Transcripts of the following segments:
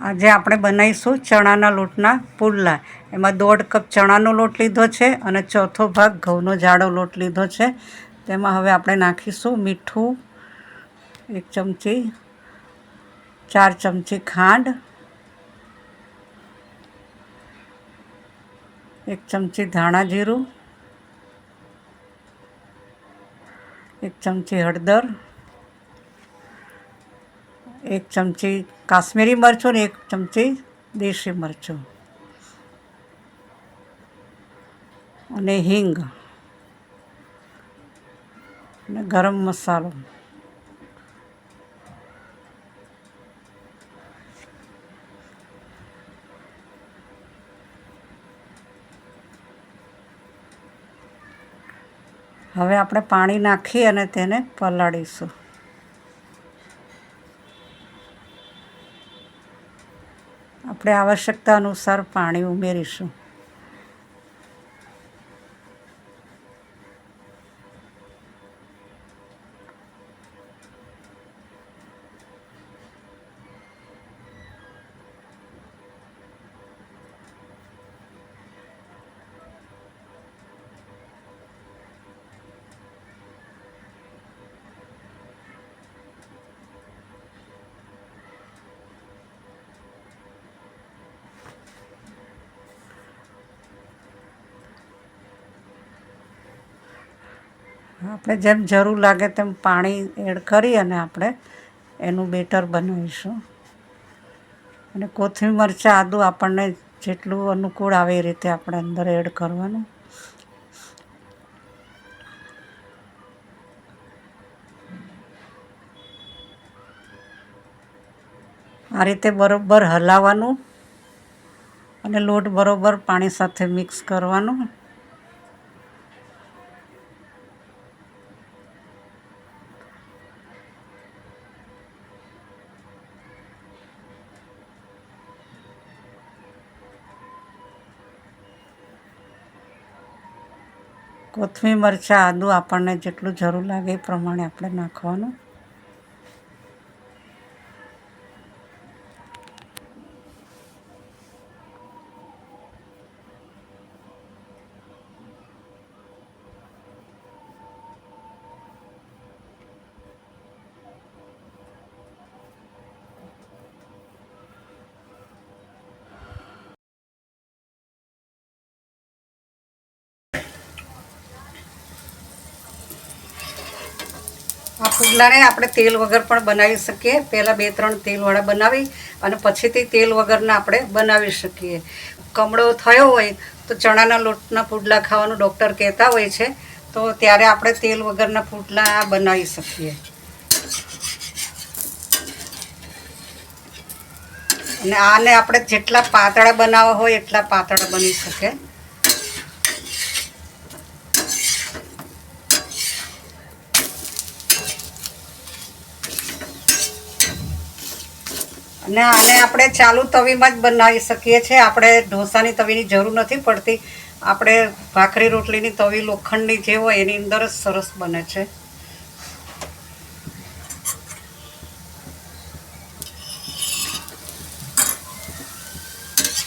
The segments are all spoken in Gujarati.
આજે આપણે બનાવીશું ચણાના લોટના પુડલા. એમાં 1.5 કપ ચણાનો લોટ લીધો છે અને ચોથો ભાગ ઘઉંનો જાડો લોટ લીધો છે. તેમાં હવે આપણે નાખીશું મીઠું 1 ચમચી, 4 ચમચી ખાંડ, 1 ચમચી ધાણા જીરું, 1 ચમચી હળદર, 1 ચમચી કાશ્મીરી મરચું ને 1 ચમચી દેશી મરચું અને હિંગ અને ગરમ મસાલો. હવે આપણે પાણી નાખી અને તેને પલાળીશું. આપણે આવશ્યકતા અનુસાર પાણી ઉમેરીશું. આપણે જેમ જરૂર લાગે તેમ પાણી એડ કરી અને આપણે એનું બેટર બનાવીશું. અને કોથમીર મરચાં આદું આપણને જેટલું અનુકૂળ આવે એ રીતે આપણે અંદર એડ કરવાનું. આ રીતે બરોબર હલાવવાનું અને લોટ બરોબર પાણી સાથે મિક્સ કરવાનું. કોથમીર મરચાં આદું આપણને જેટલું જરૂર લાગે એ પ્રમાણે આપણે નાખવાનું. આ પુડલાને આપણે તેલ વગર પણ બનાવી શકીએ. પહેલાં 2-3 તેલવાળા બનાવી અને પછીથી તેલ વગરના આપણે બનાવી શકીએ. કમળો થયો હોય તો ચણાના લોટના પુડલા ખાવાનું ડૉક્ટર કહેતા હોય છે, તો ત્યારે આપણે તેલ વગરના પુડલા બનાવી શકીએ. અને આને આપણે જેટલા પાતળા બનાવવા હોય એટલા પાતળા બની શકે. અને આને આપણે ચાલુ તવીમાં જ બનાવી શકીએ છીએ. આપણે ઢોસાની તવીની જરૂર નથી પડતી. આપણે ભાખરી રોટલીની તવી લોખંડની જે હોય એની અંદર જ સરસ બને છે.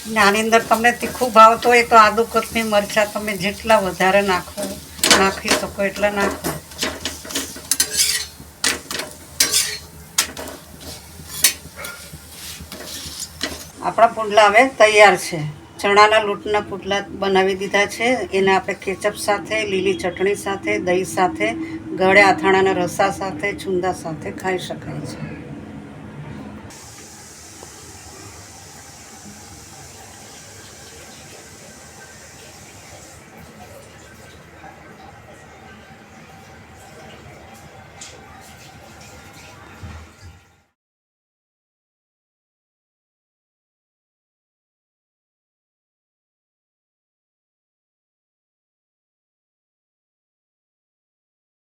અને આની અંદર તમને તીખું ભાવતું હોય તો આદુ કોથમીર મરચાં તમે જેટલા વધારે નાખી શકો એટલા નાખો. આપણા પુડલા હવે તૈયાર છે. ચણાના લોટના પુડલા બનાવી દીધા છે. એને આપણે કેચઅપ સાથે, લીલી ચટણી સાથે, દહીં સાથે, ગળે અથાણાના રસા સાથે, છુંદા સાથે ખાઈ શકાય છે.